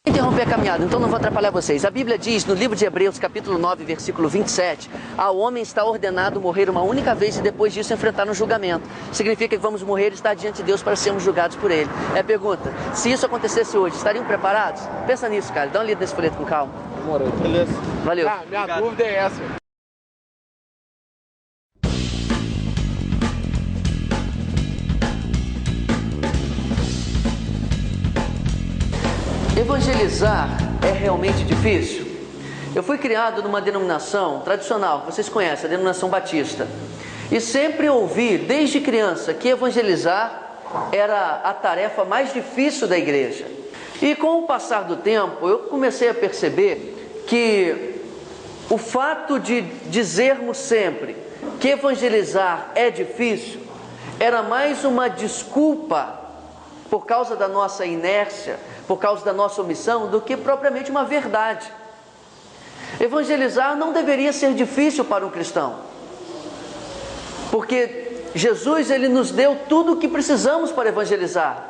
Interromper a caminhada, então não vou atrapalhar vocês. A Bíblia diz no livro de Hebreus, capítulo 9, versículo 27, ao homem está ordenado morrer uma única vez e depois disso enfrentar um julgamento. Significa que vamos morrer e estar diante de Deus para sermos julgados por Ele. É a pergunta, se isso acontecesse hoje, estariam preparados? Pensa nisso, cara, dá uma lida nesse folheto com calma. Beleza. Valeu. Minha dúvida é essa. Evangelizar é realmente difícil? Eu fui criado numa denominação tradicional, que vocês conhecem, a denominação batista. E sempre ouvi, desde criança, que evangelizar era a tarefa mais difícil da igreja. E com o passar do tempo, eu comecei a perceber que o fato de dizermos sempre que evangelizar é difícil, era mais uma desculpa por causa da nossa inércia, por causa da nossa omissão, do que propriamente uma verdade. Evangelizar não deveria ser difícil para um cristão, porque Jesus, Ele nos deu tudo o que precisamos para evangelizar.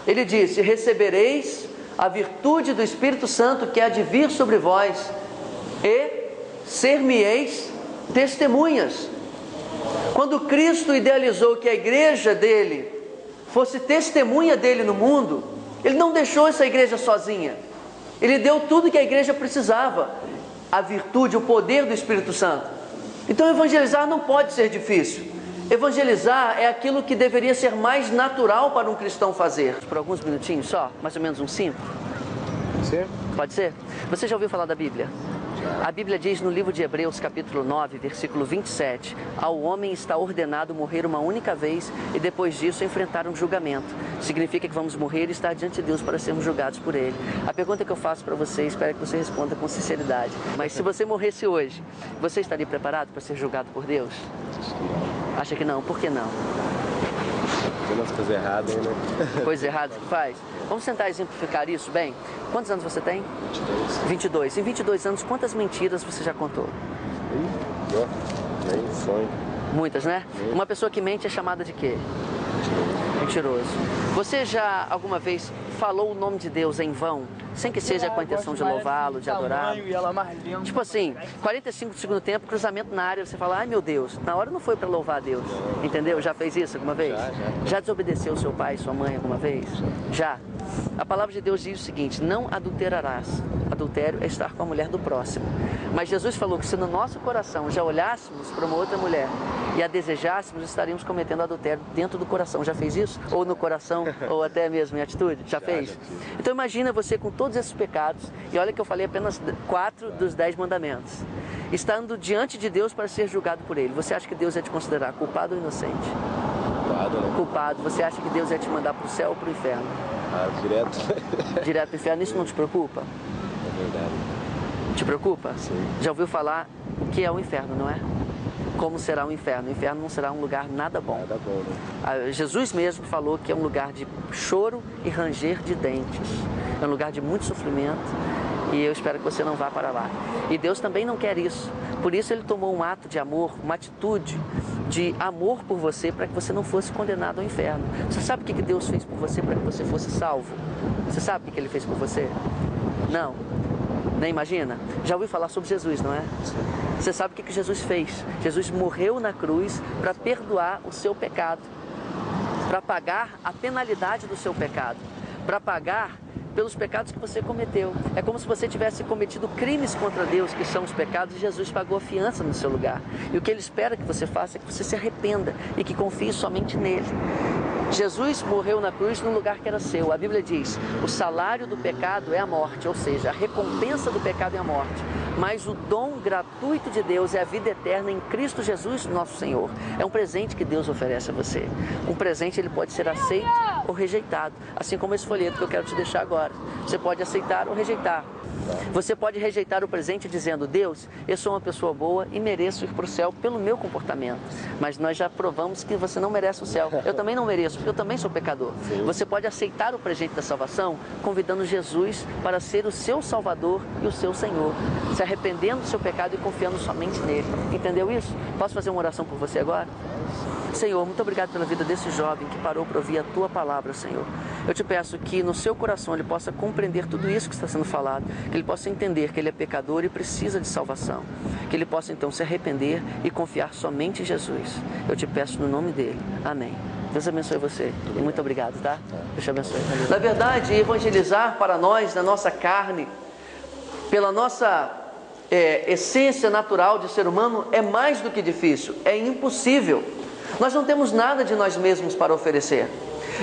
Ele disse, recebereis a virtude do Espírito Santo que há de vir sobre vós, e ser-me-eis testemunhas. Quando Cristo idealizou que a igreja dele fosse testemunha dele no mundo, Ele não deixou essa igreja sozinha. Ele deu tudo que a igreja precisava, a virtude, o poder do Espírito Santo. Então evangelizar não pode ser difícil. Evangelizar é aquilo que deveria ser mais natural para um cristão fazer. Por alguns minutinhos só, mais ou menos uns 5. Sim. Pode ser? Você já ouviu falar da Bíblia? A Bíblia diz no livro de Hebreus, capítulo 9, versículo 27, ao homem está ordenado morrer uma única vez e depois disso enfrentar um julgamento. Significa que vamos morrer e estar diante de Deus para sermos julgados por Ele. A pergunta que eu faço para você, espero que você responda com sinceridade. Mas se você morresse hoje, você estaria preparado para ser julgado por Deus? Acha que não? Por que não? Tem umas coisas erradas, né? Coisas erradas que faz? Vamos tentar exemplificar isso bem? Quantos anos você tem? 22. 22. Em 22 anos, quantas mentiras você já contou? Nem sonho. Muitas, né? Uma pessoa que mente é chamada de quê? Mentiroso. Você já alguma vez falou o nome de Deus em vão, sem que seja com a intenção de louvá-lo, de adorá-lo? Tipo assim, 45 do segundo tempo, cruzamento na área, você fala, ai meu Deus, na hora não foi para louvar a Deus, entendeu? Já fez isso alguma vez? Já desobedeceu seu pai e sua mãe alguma vez? Já. A palavra de Deus diz o seguinte, não adulterarás. Adultério é estar com a mulher do próximo. Mas Jesus falou que se no nosso coração já olhássemos para uma outra mulher e a desejássemos, estaríamos cometendo adultério dentro do coração. Já fez isso? Ou no coração, ou até mesmo em atitude? Já fez? Então imagina você com todos esses pecados, e olha que eu falei apenas 4 dos 10 mandamentos, estando diante de Deus para ser julgado por Ele. Você acha que Deus ia te considerar culpado ou inocente? Culpado, né? Culpado. Você acha que Deus ia te mandar para o céu ou para o inferno? Ah, direto. Direto para o inferno. Isso não te preocupa? É verdade. Te preocupa? Sim. Já ouviu falar o que é o inferno, não é? Como será o inferno? O inferno não será um lugar nada bom. Nada bom, né? Jesus mesmo falou que é um lugar de choro e ranger de dentes. É um lugar de muito sofrimento e eu espero que você não vá para lá. E Deus também não quer isso. Por isso Ele tomou um ato de amor, uma atitude de amor por você para que você não fosse condenado ao inferno. Você sabe o que Deus fez por você para que você fosse salvo? Você sabe o que Ele fez por você? Não. Nem imagina? Já ouviu falar sobre Jesus, não é? Você sabe o que Jesus fez? Jesus morreu na cruz para perdoar o seu pecado, para pagar a penalidade do seu pecado, para pagar pelos pecados que você cometeu. É como se você tivesse cometido crimes contra Deus, que são os pecados, e Jesus pagou a fiança no seu lugar. E o que Ele espera que você faça é que você se arrependa e que confie somente nele. Jesus morreu na cruz num lugar que era seu. A Bíblia diz, o salário do pecado é a morte, ou seja, a recompensa do pecado é a morte. Mas o dom gratuito de Deus é a vida eterna em Cristo Jesus, nosso Senhor. É um presente que Deus oferece a você. Um presente, ele pode ser aceito ou rejeitado. Assim como esse folheto que eu quero te deixar agora. Você pode aceitar ou rejeitar. Você pode rejeitar o presente dizendo, Deus, eu sou uma pessoa boa e mereço ir para o céu pelo meu comportamento. Mas nós já provamos que você não merece o céu. Eu também não mereço, porque eu também sou pecador. Sim. Você pode aceitar o presente da salvação convidando Jesus para ser o seu Salvador e o seu Senhor. Você se arrependendo do seu pecado e confiando somente nele. Entendeu isso? Posso fazer uma oração por você agora? Senhor, muito obrigado pela vida desse jovem que parou para ouvir a Tua palavra, Senhor. Eu te peço que no seu coração ele possa compreender tudo isso que está sendo falado, que ele possa entender que ele é pecador e precisa de salvação, que ele possa então se arrepender e confiar somente em Jesus. Eu te peço no nome dele. Amém. Deus abençoe você. E muito obrigado, tá? Deus te abençoe. Na verdade, evangelizar para nós, na nossa carne, pela nossa essência natural de ser humano, é mais do que difícil, é impossível. Nós não temos nada de nós mesmos para oferecer.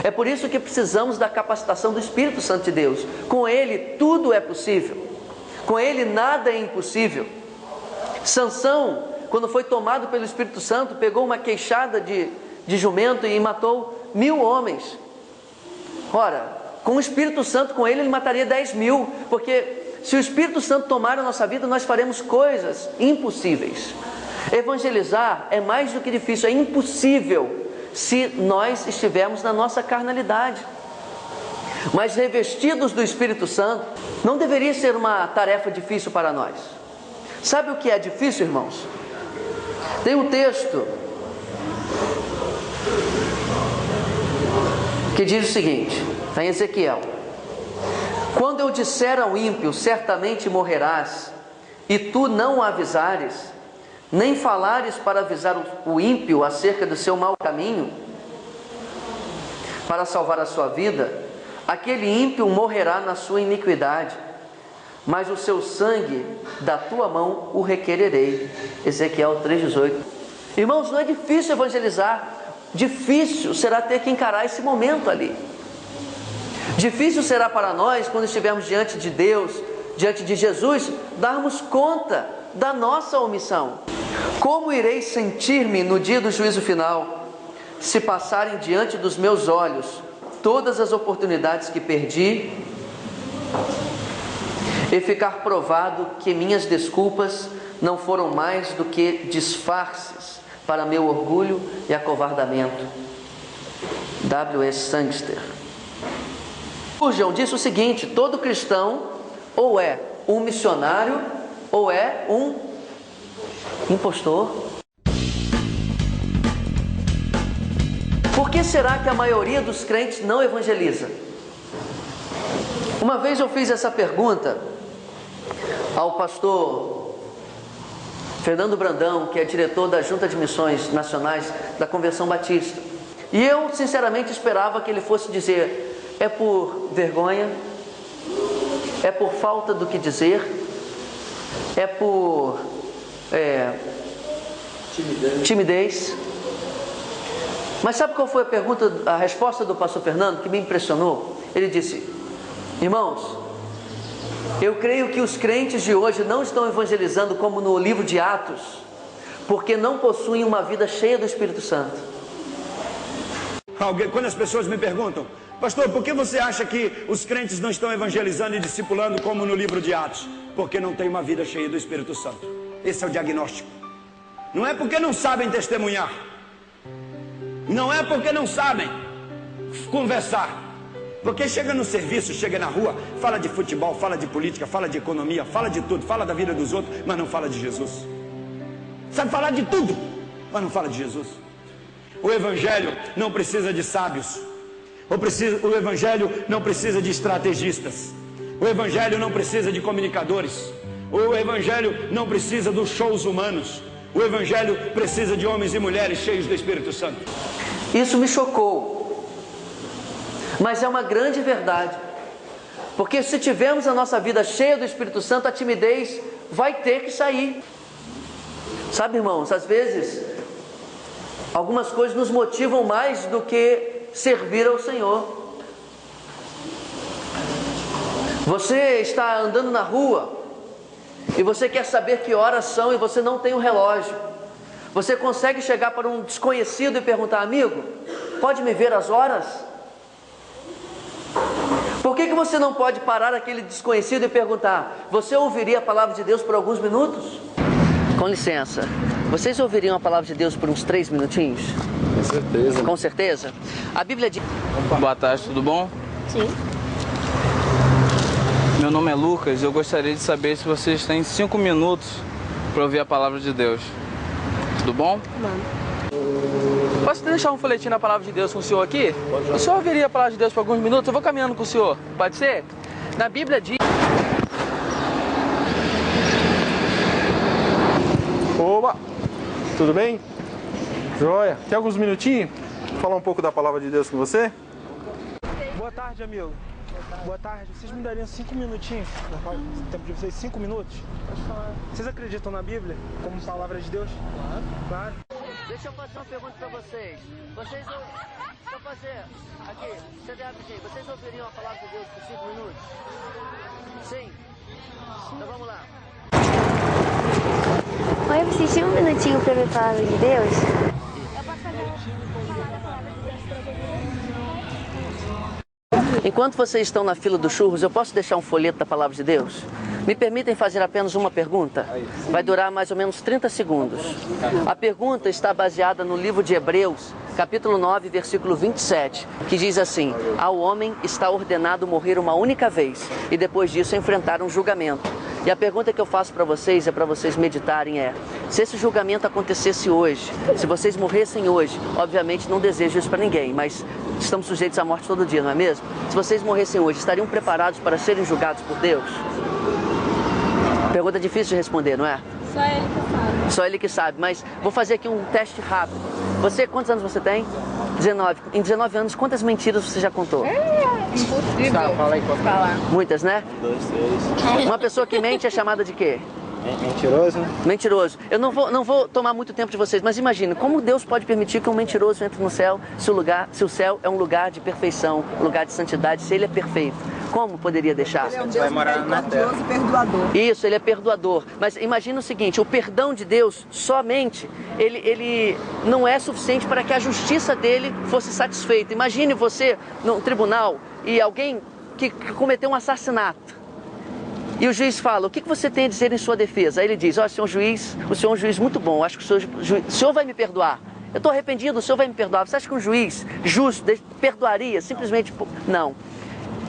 É por isso que precisamos da capacitação do Espírito Santo de Deus. Com Ele tudo é possível. Com Ele nada é impossível. Sansão, quando foi tomado pelo Espírito Santo, pegou uma queixada de jumento e matou 1000 homens. Ora, com o Espírito Santo, com ele mataria 10.000, porque se o Espírito Santo tomar a nossa vida, nós faremos coisas impossíveis. Evangelizar é mais do que difícil, é impossível se nós estivermos na nossa carnalidade. Mas revestidos do Espírito Santo, não deveria ser uma tarefa difícil para nós. Sabe o que é difícil, irmãos? Tem um texto que diz o seguinte, está em Ezequiel: quando eu disser ao ímpio, certamente morrerás, e tu não o avisares, nem falares para avisar o ímpio acerca do seu mau caminho, para salvar a sua vida, aquele ímpio morrerá na sua iniquidade, mas o seu sangue da tua mão o requererei. Ezequiel 3,18. Irmãos, não é difícil evangelizar. Difícil será ter que encarar esse momento ali. Difícil será para nós, quando estivermos diante de Deus, diante de Jesus, darmos conta da nossa omissão. Como irei sentir-me no dia do juízo final, se passarem diante dos meus olhos todas as oportunidades que perdi, e ficar provado que minhas desculpas não foram mais do que disfarces para meu orgulho e acovardamento. W.S. Sangster. Spurgeon disse o seguinte: todo cristão ou é um missionário ou é um impostor. Por que será que a maioria dos crentes não evangeliza? Uma vez eu fiz essa pergunta ao pastor Fernando Brandão, que é diretor da Junta de Missões Nacionais da Convenção Batista. E eu, sinceramente, esperava que ele fosse dizer: é por vergonha, é por falta do que dizer, é por timidez. Mas sabe qual foi a resposta do pastor Fernando que me impressionou? Ele disse: irmãos, eu creio que os crentes de hoje não estão evangelizando como no livro de Atos, porque não possuem uma vida cheia do Espírito Santo. Quando as pessoas me perguntam: pastor, por que você acha que os crentes não estão evangelizando e discipulando como no livro de Atos? Porque não tem uma vida cheia do Espírito Santo. Esse é o diagnóstico. Não é porque não sabem testemunhar, não é porque não sabem conversar. Porque chega no serviço, chega na rua, fala de futebol, fala de política, fala de economia, fala de tudo, fala da vida dos outros, mas não fala de Jesus. Sabe falar de tudo, mas não fala de Jesus. O Evangelho não precisa de sábios. O Evangelho não precisa de estrategistas. O Evangelho não precisa de comunicadores. O Evangelho não precisa dos shows humanos. O Evangelho precisa de homens e mulheres cheios do Espírito Santo. Isso me chocou. Mas é uma grande verdade, porque se tivermos a nossa vida cheia do Espírito Santo, a timidez vai ter que sair. Sabe, irmãos, às vezes algumas coisas nos motivam mais do que servir ao Senhor. Você está andando na rua e você quer saber que horas são e você não tem um relógio. Você consegue chegar para um desconhecido e perguntar: amigo, pode me ver as horas? Por que você não pode parar aquele desconhecido e perguntar: você ouviria a palavra de Deus por alguns minutos? Com licença, vocês ouviriam a palavra de Deus por uns 3 minutinhos? Com certeza. Com certeza? A Bíblia diz... Boa tarde, tudo bom? Sim. Meu Meu nome é Lucas e eu gostaria de saber se vocês têm 5 minutos para ouvir a palavra de Deus. Tudo bom? Não. Posso deixar um folhetim na palavra de Deus com o senhor aqui? O senhor ouviria a palavra de Deus por alguns minutos? Eu vou caminhando com o senhor. Pode ser? Na Bíblia diz... Oba! Tudo bem? Joia! Tem alguns minutinhos? Vou falar um pouco da palavra de Deus com você? Boa tarde, amigo. Boa tarde. Vocês me dariam 5 minutinhos? No tempo de vocês, 5 minutos? Vocês acreditam na Bíblia como palavra de Deus? Claro. Claro. Deixa eu fazer uma pergunta pra vocês. Deixa eu fazer aqui, CDABG, vocês ouviriam a palavra de Deus por 5 minutos? Sim? Então vamos lá. Oi, vocês tinham um minutinho pra ver a palavra de Deus? Enquanto vocês estão na fila dos churros, eu posso deixar um folheto da palavra de Deus? Me permitem fazer apenas uma pergunta? Vai durar mais ou menos 30 segundos. A pergunta está baseada no livro de Hebreus, capítulo 9, versículo 27, que diz assim: ao homem está ordenado morrer uma única vez e depois disso enfrentar um julgamento. E a pergunta que eu faço para vocês, é para vocês meditarem, se esse julgamento acontecesse hoje, se vocês morressem hoje, obviamente não desejo isso para ninguém, mas estamos sujeitos à morte todo dia, não é mesmo? Se vocês morressem hoje, estariam preparados para serem julgados por Deus? Pergunta difícil de responder, não é? Só ele que sabe. Só ele que sabe, mas vou fazer aqui um teste rápido. Você, quantos anos você tem? 19. Em 19 anos, quantas mentiras você já contou? Impossível. Tá, fala aí, pode falar. Muitas, né? 2, 3. Uma pessoa que mente é chamada de quê? Mentiroso, né? Mentiroso. Eu não vou tomar muito tempo de vocês, mas imagina, como Deus pode permitir que um mentiroso entre no céu se o céu é um lugar de perfeição, um lugar de santidade, se ele é perfeito? Como poderia deixar? Ele é um Deus misericordioso e perdoador. Isso, ele é perdoador. Mas imagina o seguinte, o perdão de Deus somente, ele não é suficiente para que a justiça dele fosse satisfeita. Imagine você num tribunal e alguém que cometeu um assassinato. E o juiz fala, o que você tem a dizer em sua defesa? Aí ele diz, senhor juiz, o senhor é um juiz muito bom, acho que o senhor vai me perdoar. Eu estou arrependido, o senhor vai me perdoar. Você acha que um juiz justo perdoaria simplesmente? Não.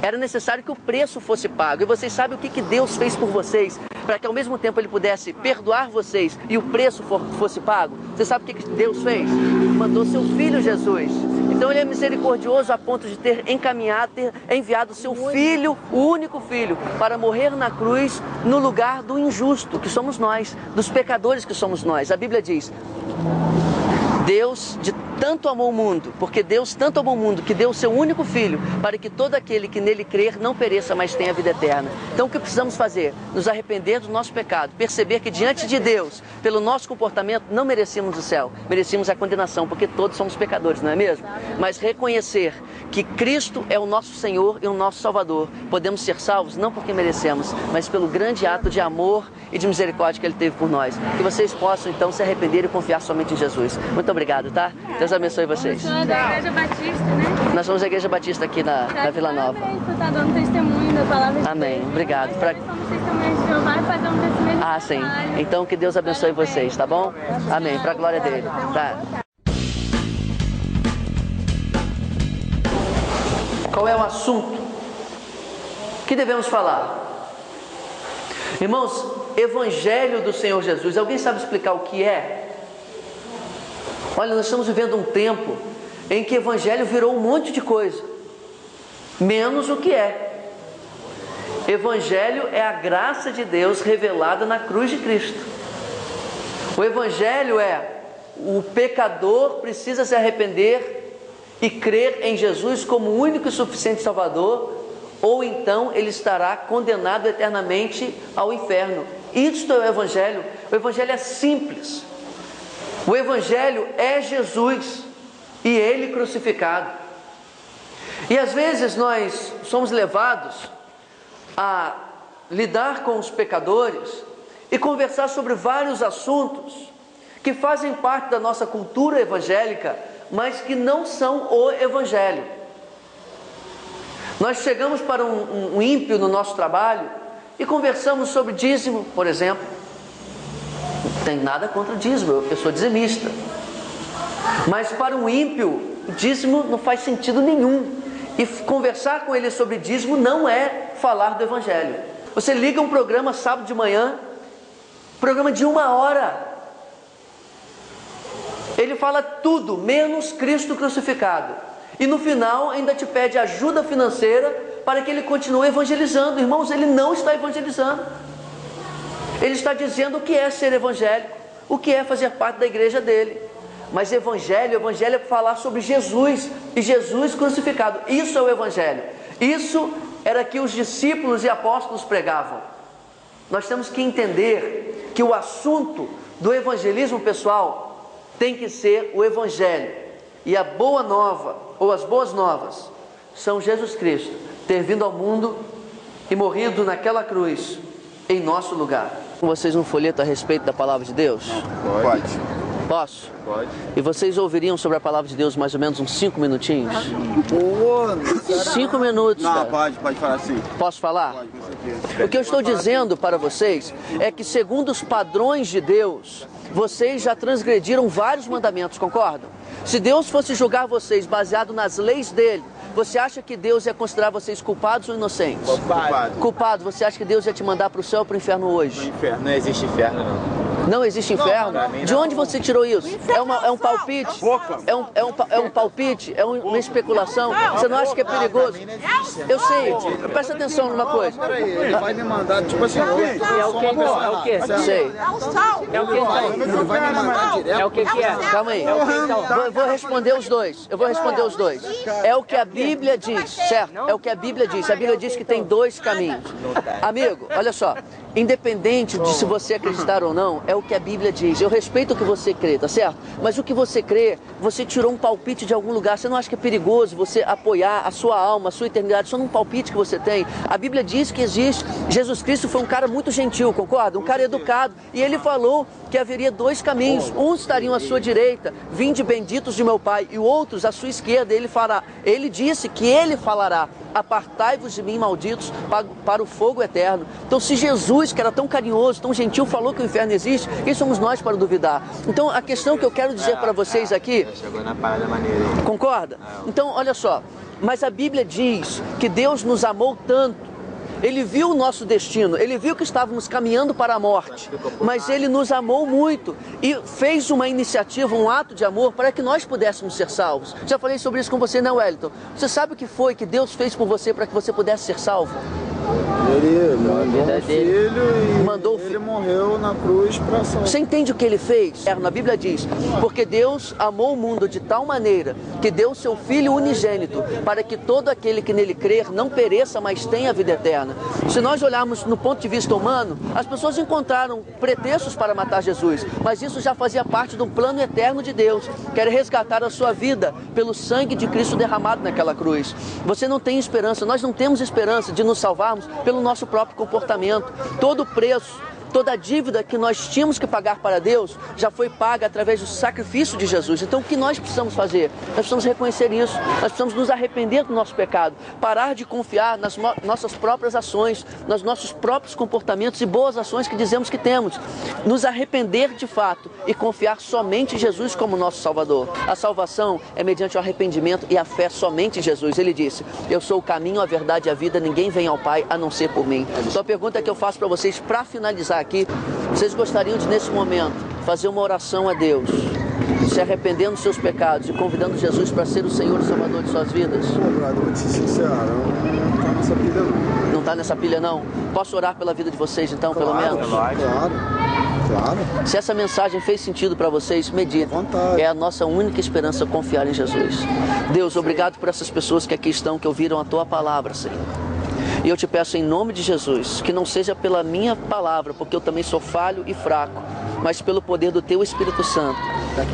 Era necessário que o preço fosse pago. E vocês sabem o que Deus fez por vocês, para que ao mesmo tempo Ele pudesse perdoar vocês e o preço fosse pago? Você sabe o que Deus fez? Mandou seu Filho Jesus. Então Ele é misericordioso a ponto de ter enviado seu Filho, o único Filho, para morrer na cruz no lugar do injusto, que somos nós, dos pecadores que somos nós. A Bíblia diz, Deus tanto amou o mundo, porque Deus tanto amou o mundo, que deu o seu único Filho, para que todo aquele que nele crer não pereça, mas tenha vida eterna. Então o que precisamos fazer? Nos arrepender do nosso pecado, perceber que diante de Deus, pelo nosso comportamento, não merecíamos o céu, merecíamos a condenação, porque todos somos pecadores, não é mesmo? Mas reconhecer que Cristo é o nosso Senhor e o nosso Salvador. Podemos ser salvos não porque merecemos, mas pelo grande ato de amor e de misericórdia que Ele teve por nós. Que vocês possam então se arrepender e confiar somente em Jesus. Muito obrigado, tá? Deus abençoe vocês. Nós somos da Igreja Batista, né? Nós somos da Igreja Batista aqui na Vila Nova. Você está dando testemunho da palavra de Amém. Deus. Obrigado. Nós também somos testemunhas de Jeová e fazemos esse mesmo trabalho. Sim. Então que Deus abençoe vocês, tá bom? Amém. Para a glória dele. Tá. Qual é o assunto que devemos falar? Irmãos, Evangelho do Senhor Jesus. Alguém sabe explicar o que é? Olha, nós estamos vivendo um tempo em que Evangelho virou um monte de coisa, menos o que é. Evangelho é a graça de Deus revelada na cruz de Cristo. O Evangelho é o pecador precisa se arrepender e crer em Jesus como o único e suficiente Salvador, ou então ele estará condenado eternamente ao inferno. Isto é o Evangelho. O Evangelho é simples. O Evangelho é Jesus e Ele crucificado. E às vezes nós somos levados a lidar com os pecadores e conversar sobre vários assuntos que fazem parte da nossa cultura evangélica, mas que não são o Evangelho. Nós chegamos para um ímpio no nosso trabalho e conversamos sobre dízimo, por exemplo. Não tem nada contra o dízimo, eu sou dizimista. Mas para um ímpio, dízimo não faz sentido nenhum. E conversar com ele sobre dízimo não é falar do Evangelho. Você liga um programa sábado de manhã, programa de 1 hora. Ele fala tudo, menos Cristo crucificado. E no final ainda te pede ajuda financeira para que ele continue evangelizando. Irmãos, ele não está evangelizando. Ele está dizendo o que é ser evangélico, o que é fazer parte da igreja dele. Mas evangelho é falar sobre Jesus e Jesus crucificado. Isso é o evangelho. Isso era que os discípulos e apóstolos pregavam. Nós temos que entender que o assunto do evangelismo pessoal tem que ser o evangelho. E a boa nova, ou as boas novas, são Jesus Cristo ter vindo ao mundo e morrido naquela cruz em nosso lugar. Com vocês um folheto a respeito da palavra de Deus? Pode. Posso? Pode. E vocês ouviriam sobre a palavra de Deus mais ou menos uns 5 minutinhos? 5 minutos, Não, cara. pode falar sim. Posso falar? Pode, com certeza. O que eu estou dizendo para vocês é que, segundo os padrões de Deus, vocês já transgrediram vários mandamentos, concordam? Se Deus fosse julgar vocês baseado nas leis dele, você acha que Deus ia considerar vocês culpados ou inocentes? Culpado. Culpado. Você acha que Deus ia te mandar para o céu ou para o inferno hoje? Inferno. Não existe inferno, não. Não existe inferno? De onde você tirou isso? É um palpite? É um palpite? É uma especulação? Você não acha que é perigoso? Eu sei. Presta atenção numa coisa. Peraí, ele vai me mandar, tipo assim, É o quê? Sei. É o que então? Ele vai me mandar direto. É o que é? Calma aí. Eu vou responder os dois. É o que a Bíblia diz, certo? É o que a Bíblia diz. A Bíblia diz que tem 2 caminhos. Amigo, olha só. Independente de se você acreditar ou não, é o que a Bíblia diz. Eu respeito o que você crê, tá certo? Mas o que você crê, você tirou um palpite de algum lugar. Você não acha que é perigoso você apoiar a sua alma, a sua eternidade, só num palpite que você tem? A Bíblia diz que existe. Jesus Cristo foi um cara muito gentil, concorda? Um cara educado. E ele falou que haveria 2 caminhos. Uns estariam à sua direita, vinde benditos de meu Pai, e outros à sua esquerda. Ele disse que ele falará: apartai-vos de mim, malditos, para o fogo eterno. Então, se Jesus, que era tão carinhoso, tão gentil, falou que o inferno existe, quem somos nós para duvidar? Então, a questão que eu quero dizer para vocês aqui... Chegou na parada maneira. Concorda? Então, olha só. Mas a Bíblia diz que Deus nos amou tanto. Ele viu o nosso destino, ele viu que estávamos caminhando para a morte, mas ele nos amou muito e fez uma iniciativa, um ato de amor para que nós pudéssemos ser salvos. Já falei sobre isso com você, né, Wellington? Você sabe o que foi que Deus fez por você para que você pudesse ser salvo? Ele mandou um filho e mandou ele morreu na cruz para salvar. Você entende o que ele fez? Na Bíblia diz: porque Deus amou o mundo de tal maneira que deu seu Filho unigênito para que todo aquele que nele crer não pereça, mas tenha a vida eterna. Se nós olharmos no ponto de vista humano, as pessoas encontraram pretextos para matar Jesus, mas isso já fazia parte do plano eterno de Deus, que era resgatar a sua vida pelo sangue de Cristo derramado naquela cruz. Você não tem esperança, nós não temos esperança de nos salvarmos pelo nosso próprio comportamento. Todo o preço, toda a dívida que nós tínhamos que pagar para Deus já foi paga através do sacrifício de Jesus. Então, o que nós precisamos fazer? Nós precisamos reconhecer isso. Nós precisamos nos arrepender do nosso pecado. Parar de confiar nas nossas próprias ações, nos nossos próprios comportamentos e boas ações que dizemos que temos. Nos arrepender de fato e confiar somente em Jesus como nosso Salvador. A salvação é mediante o arrependimento e a fé somente em Jesus. Ele disse: eu sou o caminho, a verdade e a vida. Ninguém vem ao Pai a não ser por mim. Então, a pergunta que eu faço para vocês para finalizar aqui: vocês gostariam de, nesse momento, fazer uma oração a Deus, se arrependendo dos seus pecados e convidando Jesus para ser o Senhor e Salvador de suas vidas? Brother, vou te ser sincero, não tá nessa pilha não. Não está nessa pilha não? Posso orar pela vida de vocês então, pelo menos? Claro. Se essa mensagem fez sentido para vocês, meditem. É a nossa única esperança confiar em Jesus. Deus, obrigado por essas pessoas que aqui estão, que ouviram a Tua palavra, Senhor. E eu te peço em nome de Jesus, que não seja pela minha palavra, porque eu também sou falho e fraco, mas pelo poder do Teu Espírito Santo,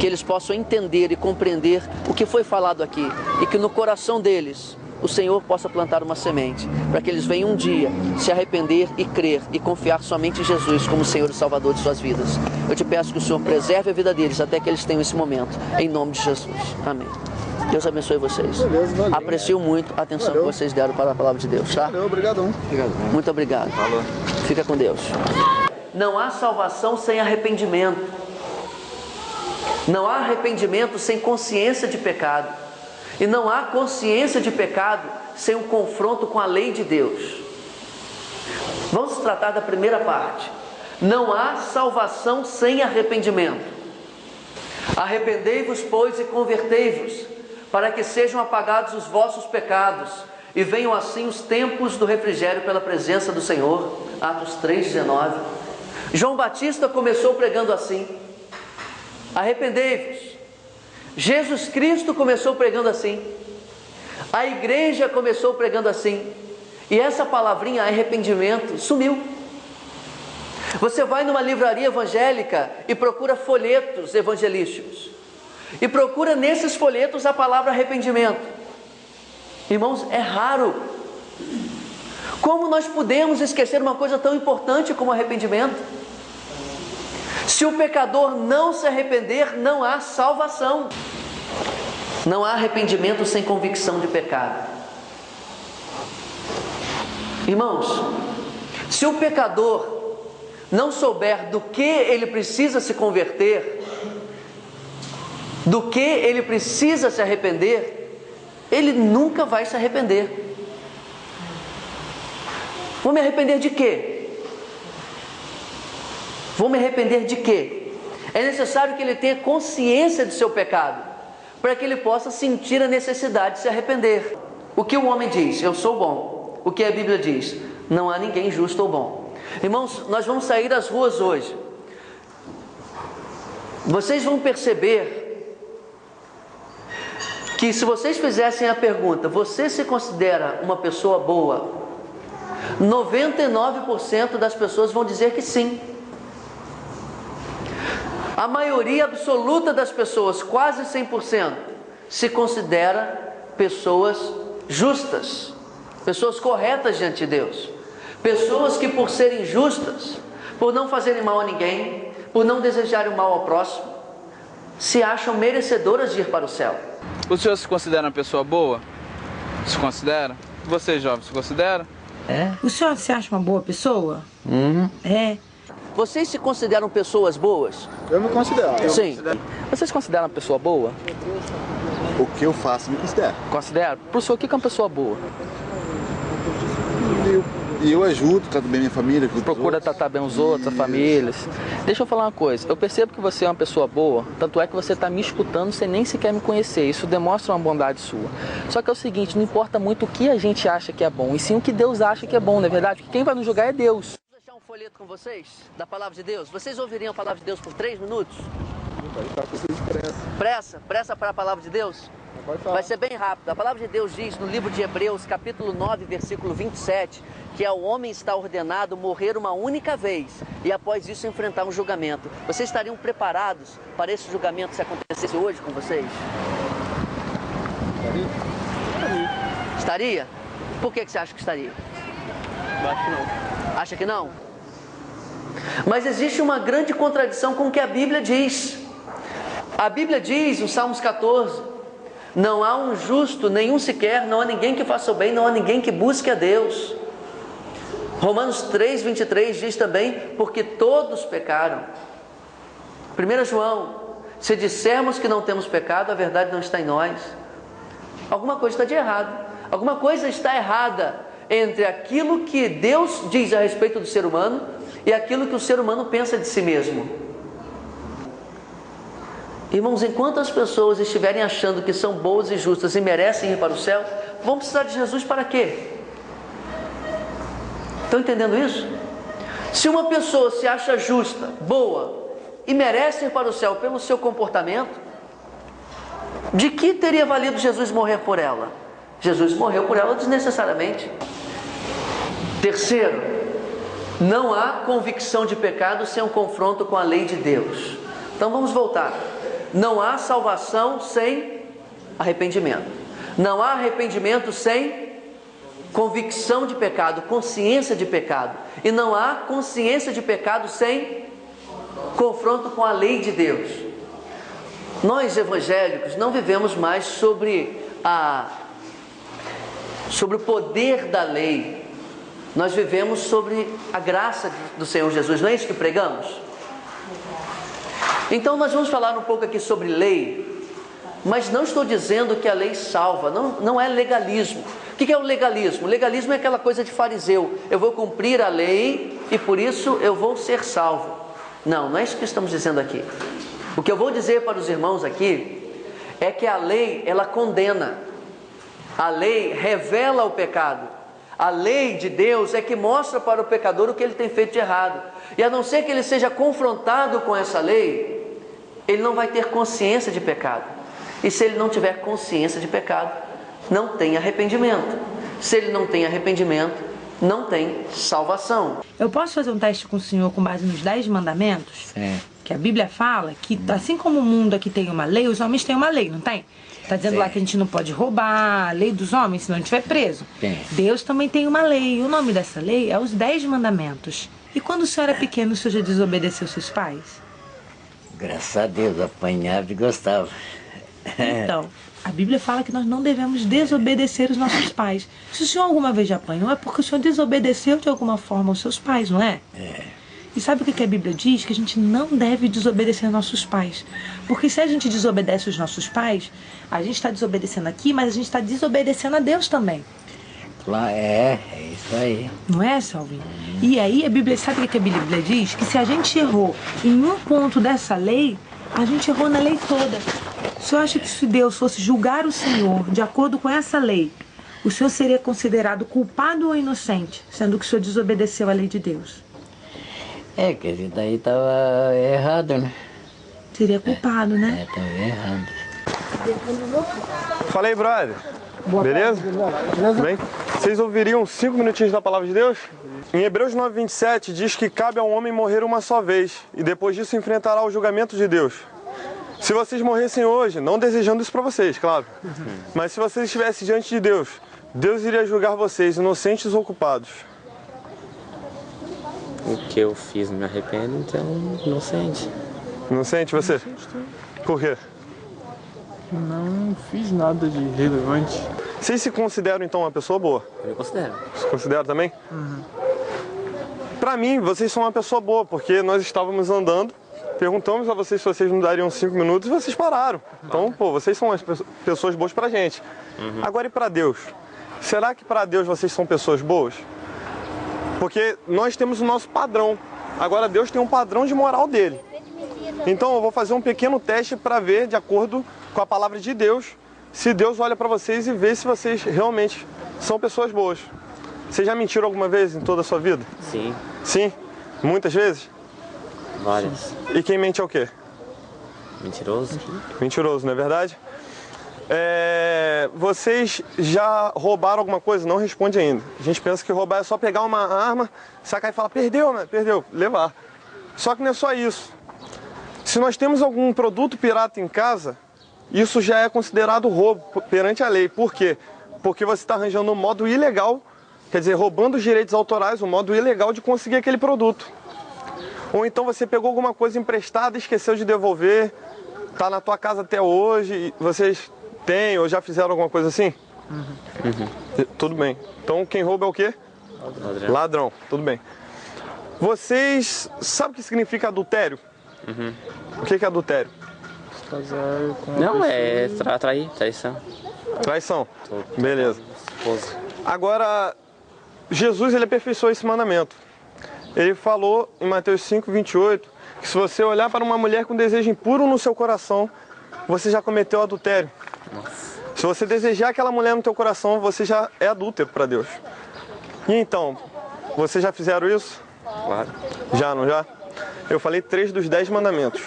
que eles possam entender e compreender o que foi falado aqui, e que no coração deles o Senhor possa plantar uma semente, para que eles venham um dia se arrepender e crer e confiar somente em Jesus como Senhor e Salvador de suas vidas. Eu te peço que o Senhor preserve a vida deles até que eles tenham esse momento, em nome de Jesus. Amém. Deus abençoe vocês. Beleza, valeu. Aprecio muito a atenção que vocês deram para a palavra de Deus, tá? Valeu, obrigadão. Muito obrigado. Falou. Fica com Deus. Não há salvação sem arrependimento. Não há arrependimento sem consciência de pecado. E não há consciência de pecado sem um confronto com a lei de Deus. Vamos tratar da primeira parte. Não há salvação sem arrependimento. Arrependei-vos, pois, e convertei-vos, para que sejam apagados os vossos pecados, e venham assim os tempos do refrigério pela presença do Senhor. Atos 3:19. João Batista começou pregando assim: arrependei-vos. Jesus Cristo começou pregando assim. A igreja começou pregando assim. E essa palavrinha arrependimento sumiu. Você vai numa livraria evangélica e procura folhetos evangelísticos, e procura nesses folhetos a palavra arrependimento. Irmãos, é raro. Como nós podemos esquecer uma coisa tão importante como arrependimento? Se o pecador não se arrepender, não há salvação. Não há arrependimento sem convicção de pecado. Irmãos, se o pecador não souber do que ele precisa se converter, do que ele precisa se arrepender, ele nunca vai se arrepender. Vou me arrepender de quê? Vou me arrepender de quê? É necessário que ele tenha consciência de seu pecado, para que ele possa sentir a necessidade de se arrepender. O que o homem diz? Eu sou bom. O que a Bíblia diz? Não há ninguém justo ou bom. Irmãos, nós vamos sair das ruas hoje. Vocês vão perceber que se vocês fizessem a pergunta: você se considera uma pessoa boa? 99% das pessoas vão dizer que sim. A maioria absoluta das pessoas, quase 100%, se considera pessoas justas, pessoas corretas diante de Deus. Pessoas que, por serem justas, por não fazerem mal a ninguém, por não desejarem o mal ao próximo, se acham merecedoras de ir para o céu. O senhor se considera uma pessoa boa? Se considera? Você, jovem, se considera? É. O senhor se acha uma boa pessoa? É. Vocês se consideram pessoas boas? Eu me considero. Sim. Vocês se consideram uma pessoa boa? O que eu faço, me considero. Considero? Para o senhor, o que é uma pessoa boa? Eu ajudo, trato bem minha família. Procura tratar bem os outros, as famílias. Deixa eu falar uma coisa. Eu percebo que você é uma pessoa boa, tanto é que você está me escutando sem nem sequer me conhecer. Isso demonstra uma bondade sua. Só que é o seguinte, não importa muito o que a gente acha que é bom, e sim o que Deus acha que é bom, não é verdade? Porque quem vai nos julgar é Deus. Vou deixar um folheto com vocês, da Palavra de Deus. Vocês ouviriam a Palavra de Deus por 3 minutos? Pressa para a Palavra de Deus? Vai ser bem rápido. A Palavra de Deus diz no livro de Hebreus, capítulo 9, versículo 27, que ao homem está ordenado morrer uma única vez e após isso enfrentar um julgamento. Vocês estariam preparados para esse julgamento se acontecesse hoje com vocês? Estaria? Por que você acha que estaria? Acho que não. Acha que não? Mas existe uma grande contradição com o que a Bíblia diz. A Bíblia diz, no Salmos 14, não há um justo, nenhum sequer, não há ninguém que faça o bem, não há ninguém que busque a Deus. Romanos 3, 23 diz também, porque todos pecaram. 1 João, se dissermos que não temos pecado, a verdade não está em nós. Alguma coisa está de errado. Alguma coisa está errada entre aquilo que Deus diz a respeito do ser humano e aquilo que o ser humano pensa de si mesmo. Irmãos, enquanto as pessoas estiverem achando que são boas e justas e merecem ir para o céu, vão precisar de Jesus para quê? Estão entendendo isso? Se uma pessoa se acha justa, boa e merece ir para o céu pelo seu comportamento, de que teria valido Jesus morrer por ela? Jesus morreu por ela desnecessariamente. Terceiro, não há convicção de pecado sem um confronto com a lei de Deus. Então vamos voltar. Não há salvação sem arrependimento. Não há arrependimento sem convicção de pecado, consciência de pecado. E não há consciência de pecado sem confronto com a lei de Deus. Nós evangélicos não vivemos mais sobre o poder da lei. Nós vivemos sobre a graça do Senhor Jesus. Não é isso que pregamos? Então nós vamos falar um pouco aqui sobre lei, mas não estou dizendo que a lei salva, não é legalismo. O que é o legalismo? O legalismo é aquela coisa de fariseu. Eu vou cumprir a lei e por isso eu vou ser salvo. Não, não é isso que estamos dizendo aqui. O que eu vou dizer para os irmãos aqui é que a lei, ela condena. A lei revela o pecado. A lei de Deus é que mostra para o pecador o que ele tem feito de errado. E a não ser que ele seja confrontado com essa lei, ele não vai ter consciência de pecado. E se ele não tiver consciência de pecado, não tem arrependimento. Se ele não tem arrependimento, não tem salvação. Eu posso fazer um teste com o senhor com base nos 10 mandamentos? Sim. Que a Bíblia fala que, assim como o mundo aqui tem uma lei, os homens têm uma lei, não tem? Está dizendo lá que a gente não pode roubar, a lei dos homens, senão a gente vai preso. Sim. Deus também tem uma lei, e o nome dessa lei é os 10 mandamentos. E quando o senhor era pequeno, o senhor já desobedeceu seus pais? Graças a Deus, apanhava e gostava. Então, a Bíblia fala que nós não devemos desobedecer os nossos pais. Se o senhor alguma vez já apanhou, é porque o senhor desobedeceu de alguma forma aos seus pais, não é? É. E sabe o que a Bíblia diz? Que a gente não deve desobedecer nossos pais. Porque se a gente desobedece os nossos pais, a gente está desobedecendo aqui, mas a gente está desobedecendo a Deus também. É isso aí. Não é, Salvinho? E aí a Bíblia, sabe o que a Bíblia diz? Que se a gente errou em um ponto dessa lei, a gente errou na lei toda. O senhor acha que se Deus fosse julgar o Senhor de acordo com essa lei, o senhor seria considerado culpado ou inocente, sendo que o senhor desobedeceu a lei de Deus? É, que ele daí tava errado, né? Seria culpado, né? Tava errado. Fala aí, brother. Beleza? Tudo bem? Vocês ouviriam 5 minutinhos da palavra de Deus? Em Hebreus 9:27 diz que cabe ao homem morrer uma só vez e depois disso enfrentará o julgamento de Deus. Se vocês morressem hoje, não desejando isso para vocês, claro, mas se vocês estivessem diante de Deus, Deus iria julgar vocês, inocentes ou culpados. O que eu fiz não me arrependo, então inocente. Inocente você? Por quê? Não fiz nada de relevante. Vocês se consideram então uma pessoa boa? Eu considero. Se consideram também? Pra mim, vocês são uma pessoa boa, porque nós estávamos andando, perguntamos a vocês se vocês nos dariam 5 minutos e vocês pararam. Então, pô, vocês são as pessoas boas pra gente. Agora e pra Deus? Será que pra Deus vocês são pessoas boas? Porque nós temos o nosso padrão. Agora Deus tem um padrão de moral dele. Então eu vou fazer um pequeno teste para ver, de acordo com a palavra de Deus, se Deus olha para vocês e vê se vocês realmente são pessoas boas. Vocês já mentiram alguma vez em toda a sua vida? Sim. Sim? Muitas vezes? Várias. E quem mente é o quê? Mentiroso? Mentiroso, não é verdade? Vocês já roubaram alguma coisa? Não responde ainda. A gente pensa que roubar é só pegar uma arma, sacar e falar, perdeu, né? Perdeu, levar. Só que não é só isso. Se nós temos algum produto pirata em casa, isso já é considerado roubo perante a lei. Por quê? Porque você está arranjando um modo ilegal, quer dizer, roubando os direitos autorais, um modo ilegal de conseguir aquele produto. Ou então você pegou alguma coisa emprestada e esqueceu de devolver, está na tua casa até hoje, e vocês têm ou já fizeram alguma coisa assim? Tudo bem. Então quem rouba é o quê? Ladrão. Ladrão, tudo bem. Vocês sabem o que significa adultério? O que é adultério? Casar com uma Não, pessoa é trair, traição. Traição. Beleza. Esposa. Agora, Jesus ele aperfeiçoou esse mandamento. Ele falou em Mateus 5:28 que se você olhar para uma mulher com desejo impuro no seu coração, você já cometeu adultério. Se você desejar aquela mulher no teu coração, você já é adúltero para Deus. E então, vocês já fizeram isso? Claro. Já, não já? Eu falei 3 dos 10 mandamentos.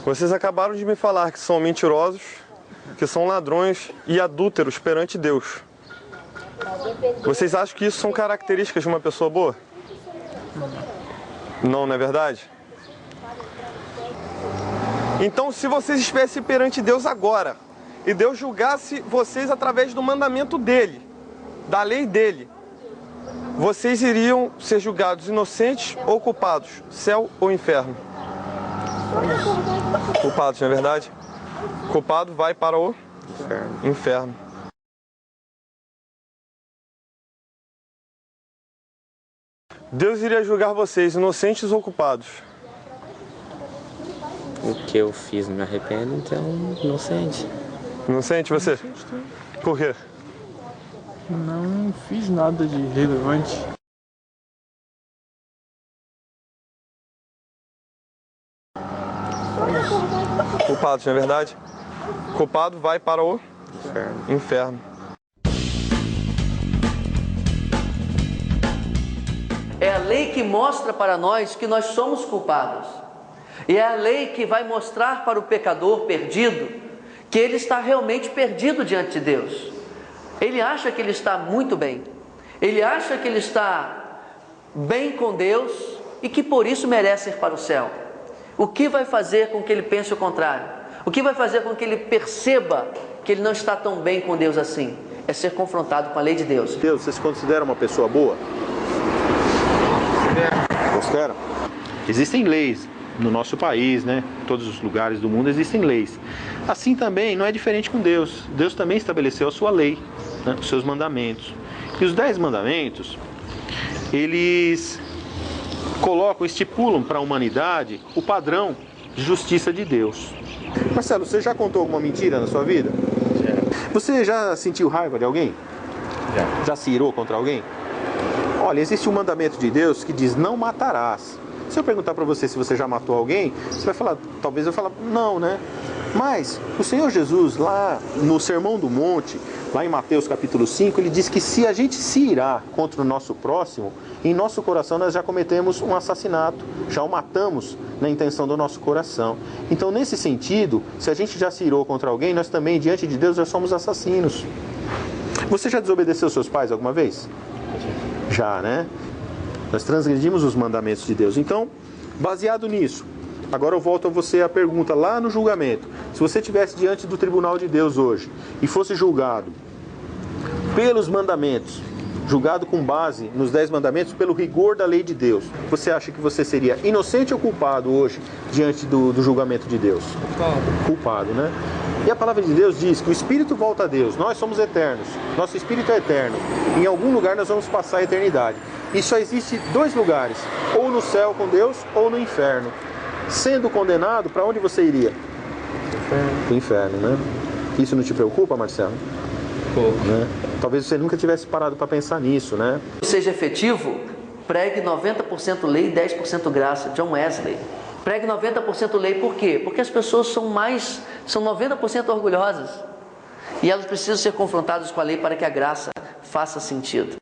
Vocês acabaram de me falar que são mentirosos, que são ladrões e adúlteros perante Deus. Vocês acham que isso são características de uma pessoa boa? Não, não é verdade? Então, se vocês estivessem perante Deus agora, e Deus julgasse vocês através do mandamento dele, da lei dele, vocês iriam ser julgados inocentes ou culpados? Céu ou inferno? Culpados, não é verdade? Culpado vai para o inferno. Deus iria julgar vocês, inocentes ou culpados? O que eu fiz não me arrependo, então inocente. Inocente você? Por quê? Não fiz nada de relevante. Culpado, não é verdade? Culpado vai para o inferno. É a lei que mostra para nós que nós somos culpados. E é a lei que vai mostrar para o pecador perdido que ele está realmente perdido diante de Deus. Ele acha que ele está muito bem. Ele acha que ele está bem com Deus e que por isso merece ir para o céu. O que vai fazer com que ele pense o contrário? O que vai fazer com que ele perceba que ele não está tão bem com Deus assim? É ser confrontado com a lei de Deus. Deus, você se considera uma pessoa boa? Considera? Existem leis no nosso país, né? Em todos os lugares do mundo existem leis. Assim também não é diferente com Deus. Deus também estabeleceu a sua lei, né? Os seus mandamentos. E os 10 mandamentos, eles estipulam para a humanidade o padrão de justiça de Deus. Marcelo, você já contou alguma mentira na sua vida? Já. Você já sentiu raiva de alguém? Já. Já se irou contra alguém? Olha, existe um mandamento de Deus que diz: não matarás. Se eu perguntar para você se você já matou alguém, você vai falar, talvez eu fale, não, né? Mas o Senhor Jesus, lá no Sermão do Monte, lá em Mateus capítulo 5, ele diz que se a gente se irá contra o nosso próximo, em nosso coração nós já cometemos um assassinato, já o matamos na intenção do nosso coração. Então, nesse sentido, se a gente já se irou contra alguém, nós também, diante de Deus, já somos assassinos. Você já desobedeceu seus pais alguma vez? Já, né? Nós transgredimos os mandamentos de Deus. Então, baseado nisso, agora eu volto a você a pergunta lá no julgamento. Se você estivesse diante do tribunal de Deus hoje e fosse julgado pelos mandamentos, julgado com base nos 10 mandamentos, pelo rigor da lei de Deus, você acha que você seria inocente ou culpado hoje diante do julgamento de Deus? Culpado, né? E a palavra de Deus diz que o Espírito volta a Deus. Nós somos eternos. Nosso Espírito é eterno. Em algum lugar nós vamos passar a eternidade. E só existe 2 lugares. Ou no céu com Deus, ou no inferno. Sendo condenado, para onde você iria? Para o inferno, né? Isso não te preocupa, Marcelo? Pouco. Né? Talvez você nunca tivesse parado para pensar nisso, né? Seja efetivo, pregue 90% lei e 10% graça. John Wesley. Pregue 90% lei, por quê? Porque as pessoas são 90% orgulhosas. E elas precisam ser confrontadas com a lei para que a graça faça sentido.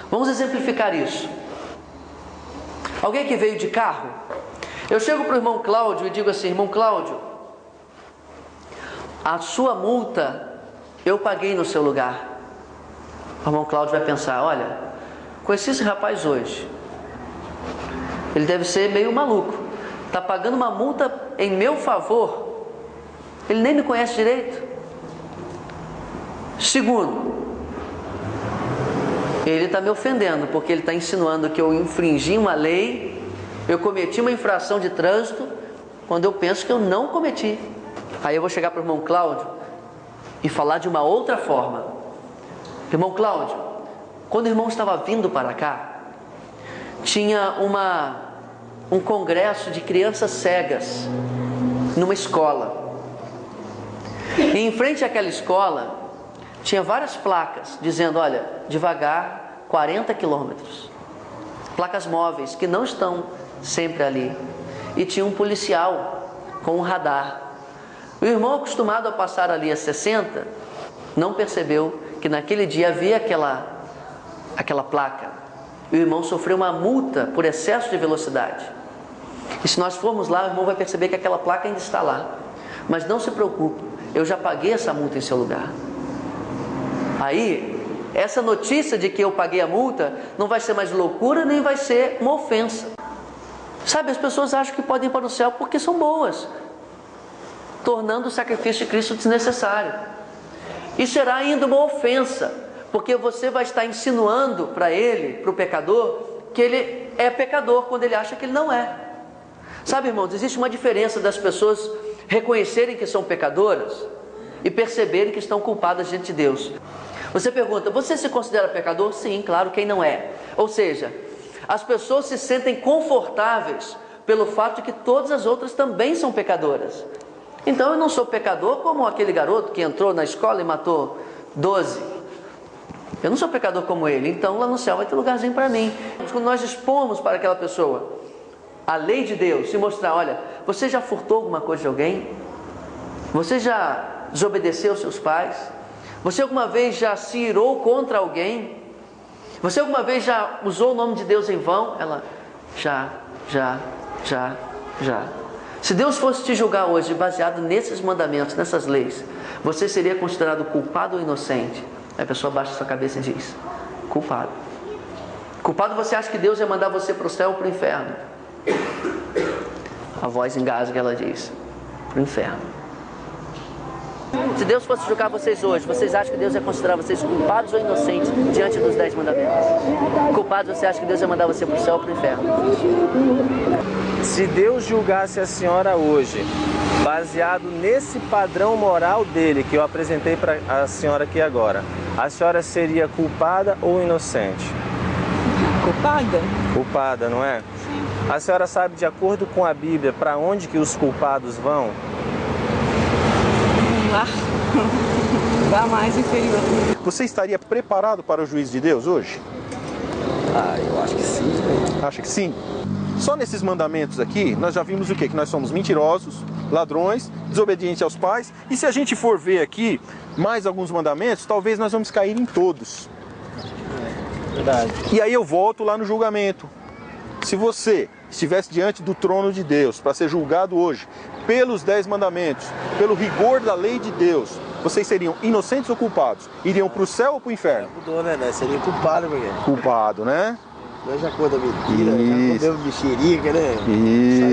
Vamos exemplificar isso. Alguém que veio de carro, eu chego para o irmão Cláudio e digo assim: irmão Cláudio, a sua multa eu paguei no seu lugar. O irmão Cláudio vai pensar: olha, conheci esse rapaz hoje, ele deve ser meio maluco, está pagando uma multa em meu favor, ele nem me conhece direito. Segundo, ele está me ofendendo, porque ele está insinuando que eu infringi uma lei, eu cometi uma infração de trânsito, quando eu penso que eu não cometi. Aí eu vou chegar para o irmão Cláudio e falar de uma outra forma: irmão Cláudio, quando o irmão estava vindo para cá, tinha um congresso de crianças cegas numa escola. E em frente àquela escola tinha várias placas dizendo: olha, devagar, 40 quilômetros. Placas móveis que não estão sempre ali. E tinha um policial com um radar. O irmão, acostumado a passar ali a 60, não percebeu que naquele dia havia aquela placa. E o irmão sofreu uma multa por excesso de velocidade. E se nós formos lá, o irmão vai perceber que aquela placa ainda está lá. Mas não se preocupe, eu já paguei essa multa em seu lugar. Aí, essa notícia de que eu paguei a multa não vai ser mais loucura, nem vai ser uma ofensa. Sabe, as pessoas acham que podem ir para o céu porque são boas, tornando o sacrifício de Cristo desnecessário. E será ainda uma ofensa, porque você vai estar insinuando para ele, para o pecador, que ele é pecador quando ele acha que ele não é. Sabe, irmãos, existe uma diferença das pessoas reconhecerem que são pecadoras e perceberem que estão culpadas diante de Deus. Você pergunta: você se considera pecador? Sim, claro, quem não é? Ou seja, as pessoas se sentem confortáveis pelo fato de que todas as outras também são pecadoras. Então eu não sou pecador como aquele garoto que entrou na escola e matou 12. Eu não sou pecador como ele, então lá no céu vai ter lugarzinho para mim. Quando nós expomos para aquela pessoa a lei de Deus e mostrar, olha, você já furtou alguma coisa de alguém? Você já desobedeceu seus pais? Você alguma vez já se irou contra alguém? Você alguma vez já usou o nome de Deus em vão? Ela, já. Se Deus fosse te julgar hoje baseado nesses mandamentos, nessas leis, você seria considerado culpado ou inocente? Aí a pessoa baixa sua cabeça e diz, culpado. Culpado, você acha que Deus ia mandar você para o céu ou para o inferno? A voz engasga, ela diz, para o inferno. Se Deus fosse julgar vocês hoje, vocês acham que Deus ia considerar vocês culpados ou inocentes diante dos 10 mandamentos? Culpados, você acha que Deus ia mandar você para o céu ou para o inferno? Se Deus julgasse a senhora hoje, baseado nesse padrão moral dele que eu apresentei para a senhora aqui agora, a senhora seria culpada ou inocente? Culpada? Culpada, não é? Sim. A senhora sabe, de acordo com a Bíblia, para onde que os culpados vão? Dá mais inferior. Você estaria preparado para o juízo de Deus hoje? Eu acho que sim. Acha que sim? Só nesses mandamentos aqui, nós já vimos o quê? Que nós somos mentirosos, ladrões, desobedientes aos pais. E se a gente for ver aqui mais alguns mandamentos, talvez nós vamos cair em todos. Verdade. E aí eu volto lá no julgamento. Se você estivesse diante do trono de Deus para ser julgado hoje pelos 10 mandamentos, pelo rigor da lei de Deus, vocês seriam inocentes ou culpados? Iriam para o céu ou para o inferno? Mudou, né? Seria culpado, porque... Culpado, né? Nós já conta mentira, já comeu mexerica, né?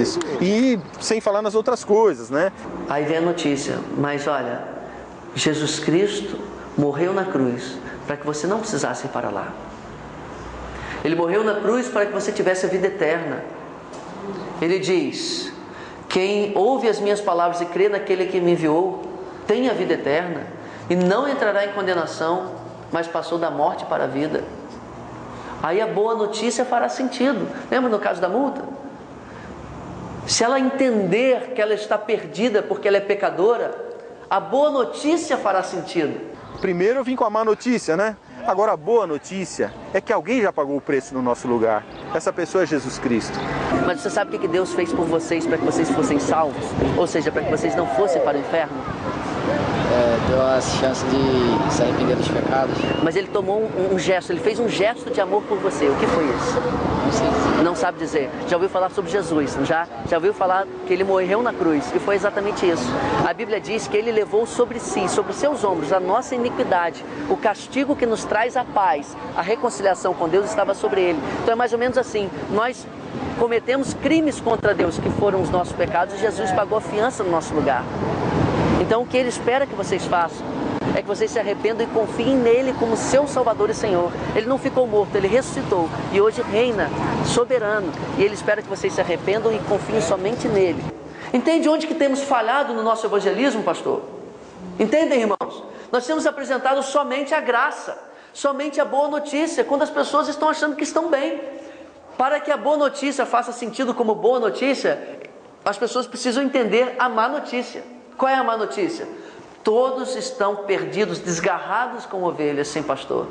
Isso. E sem falar nas outras coisas, né? Aí vem a notícia, mas olha, Jesus Cristo morreu na cruz para que você não precisasse ir para lá. Ele morreu na cruz para que você tivesse a vida eterna. Ele diz, quem ouve as minhas palavras e crê naquele que me enviou, tem a vida eterna e não entrará em condenação, mas passou da morte para a vida. Aí a boa notícia fará sentido. Lembra no caso da multa? Se ela entender que ela está perdida porque ela é pecadora, a boa notícia fará sentido. Primeiro eu vim com a má notícia, né? Agora a boa notícia é que alguém já pagou o preço no nosso lugar. Essa pessoa é Jesus Cristo. Mas você sabe o que Deus fez por vocês para que vocês fossem salvos? Ou seja, para que vocês não fossem para o inferno? Deu a chance de se arrepender dos pecados. Mas ele tomou um gesto, ele fez um gesto de amor por você. O que foi isso? Não sei dizer. Não sabe dizer. Já ouviu falar sobre Jesus, não já? Já ouviu falar que ele morreu na cruz? E foi exatamente isso. A Bíblia diz que ele levou sobre si, sobre os seus ombros, a nossa iniquidade. O castigo que nos traz a paz, a reconciliação com Deus estava sobre ele. Então é mais ou menos assim. Nós cometemos crimes contra Deus, que foram os nossos pecados, e Jesus pagou a fiança no nosso lugar. Então o que ele espera que vocês façam é que vocês se arrependam e confiem nele como seu Salvador e Senhor. Ele não ficou morto, ele ressuscitou e hoje reina soberano. E ele espera que vocês se arrependam e confiem somente nele. Entende onde que temos falhado no nosso evangelismo, pastor? Entendem, irmãos? Nós temos apresentado somente a graça, somente a boa notícia, quando as pessoas estão achando que estão bem. Para que a boa notícia faça sentido como boa notícia, as pessoas precisam entender a má notícia. Qual é a má notícia? Todos estão perdidos, desgarrados como ovelhas sem pastor.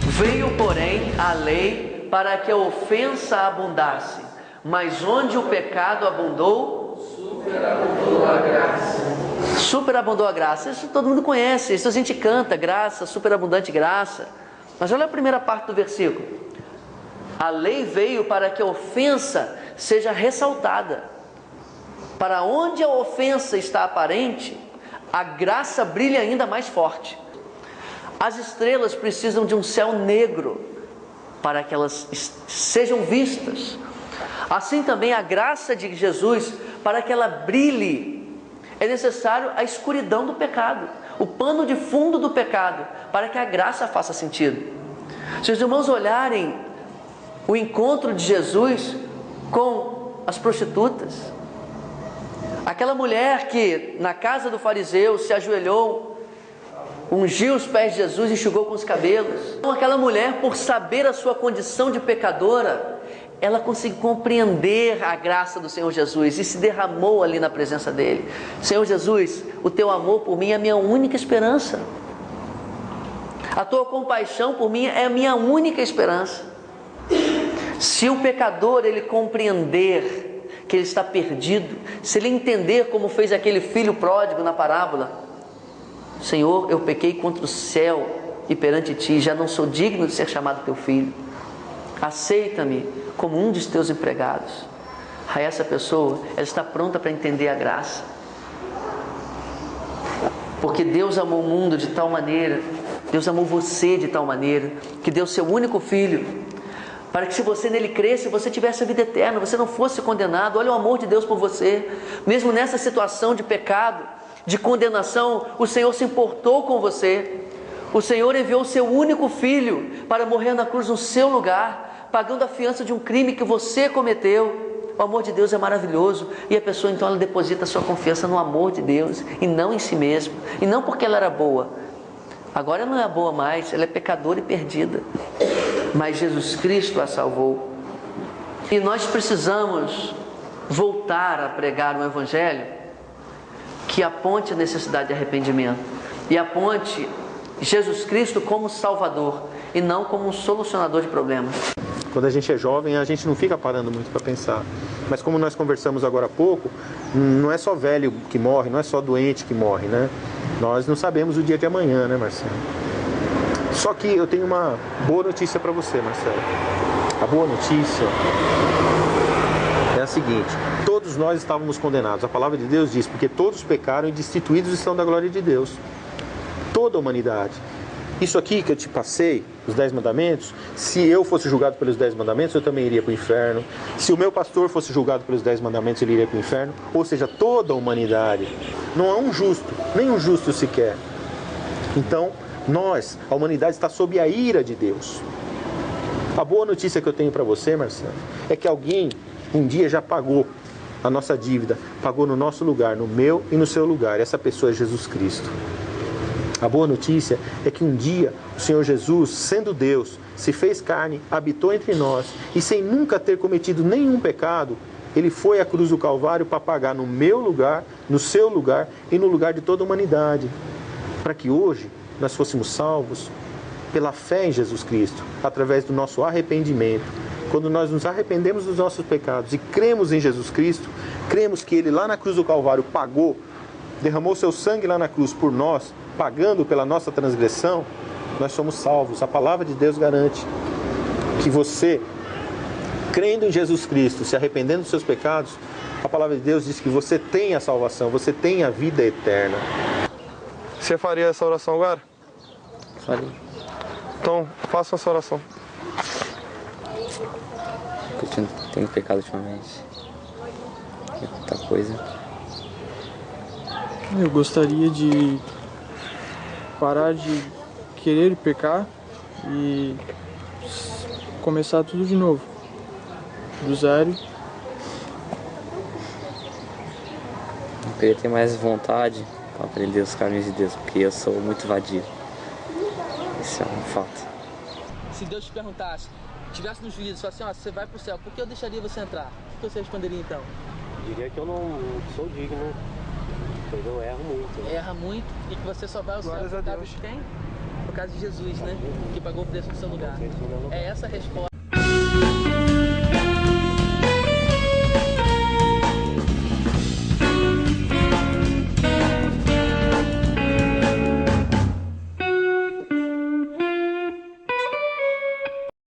Veio, porém, a lei para que a ofensa abundasse. Mas onde o pecado abundou, superabundou a graça. Superabundou a graça. Isso todo mundo conhece, isso a gente canta, graça, superabundante graça. Mas olha a primeira parte do versículo. A lei veio para que a ofensa seja ressaltada. Para onde a ofensa está aparente, a graça brilha ainda mais forte. As estrelas precisam de um céu negro para que elas sejam vistas. Assim também a graça de Jesus, para que ela brilhe, é necessário a escuridão do pecado, o pano de fundo do pecado, para que a graça faça sentido. Se os irmãos olharem o encontro de Jesus com as prostitutas. Aquela mulher que na casa do fariseu se ajoelhou, ungiu os pés de Jesus e enxugou com os cabelos. Então, aquela mulher, por saber a sua condição de pecadora, ela conseguiu compreender a graça do Senhor Jesus e se derramou ali na presença dele. Senhor Jesus, o teu amor por mim é a minha única esperança. A tua compaixão por mim é a minha única esperança. Se o pecador ele compreender que ele está perdido, se ele entender como fez aquele filho pródigo na parábola: Senhor, eu pequei contra o céu e perante ti, já não sou digno de ser chamado teu filho, aceita-me como um dos teus empregados. Aí essa pessoa, ela está pronta para entender a graça, porque Deus amou o mundo de tal maneira, Deus amou você de tal maneira, que deu seu único filho, para que se você nele cresce, você tivesse a vida eterna, você não fosse condenado. Olha o amor de Deus por você. Mesmo nessa situação de pecado, de condenação, o Senhor se importou com você. O Senhor enviou o seu único filho para morrer na cruz no seu lugar, pagando a fiança de um crime que você cometeu. O amor de Deus é maravilhoso, e a pessoa então ela deposita a sua confiança no amor de Deus e não em si mesma, e não porque ela era boa. Agora ela não é boa mais, ela é pecadora e perdida, mas Jesus Cristo a salvou. E nós precisamos voltar a pregar um evangelho que aponte a necessidade de arrependimento e aponte Jesus Cristo como Salvador e não como um solucionador de problemas. Quando a gente é jovem, a gente não fica parando muito para pensar. Mas como nós conversamos agora há pouco, não é só velho que morre, não é só doente que morre, né? Nós não sabemos o dia de amanhã, né, Marcelo? Só que eu tenho uma boa notícia para você, Marcelo. A boa notícia é a seguinte: todos nós estávamos condenados. A palavra de Deus diz: porque todos pecaram e destituídos estão da glória de Deus. Toda a humanidade. Isso aqui que eu te passei, os 10 mandamentos, se eu fosse julgado pelos 10 mandamentos, eu também iria para o inferno. Se o meu pastor fosse julgado pelos 10 mandamentos, ele iria para o inferno. Ou seja, toda a humanidade. Não há um justo, nem um justo sequer. Então, nós, a humanidade está sob a ira de Deus. A boa notícia que eu tenho para você, Marcelo, é que alguém um dia já pagou a nossa dívida, pagou no nosso lugar, no meu e no seu lugar. Essa pessoa é Jesus Cristo. A boa notícia é que um dia o Senhor Jesus, sendo Deus, se fez carne, habitou entre nós e sem nunca ter cometido nenhum pecado, Ele foi à cruz do Calvário para pagar no meu lugar, no seu lugar e no lugar de toda a humanidade, para que hoje nós fôssemos salvos pela fé em Jesus Cristo, através do nosso arrependimento. Quando nós nos arrependemos dos nossos pecados e cremos em Jesus Cristo, cremos que Ele lá na cruz do Calvário pagou, derramou seu sangue lá na cruz por nós, pagando pela nossa transgressão, nós somos salvos. A palavra de Deus garante que você, crendo em Jesus Cristo, se arrependendo dos seus pecados, a palavra de Deus diz que você tem a salvação, você tem a vida eterna. Você faria essa oração agora? Faria. Então, faça essa oração. Eu tenho pecado ultimamente. Muita coisa. Eu gostaria de parar de querer pecar e começar tudo de novo, do zero. Eu queria ter mais vontade para aprender os caminhos de Deus, porque eu sou muito vadio. Isso é um fato. Se Deus te perguntasse, tivesse no juízo, só assim, ó, você vai pro céu, por que eu deixaria você entrar? O que você responderia então? Diria que eu não sou digno, pois eu erro muito. Erra muito e que você só vai ao céu por causa de quem? Por causa de Jesus, né? Que pagou o preço no seu lugar. É essa a resposta.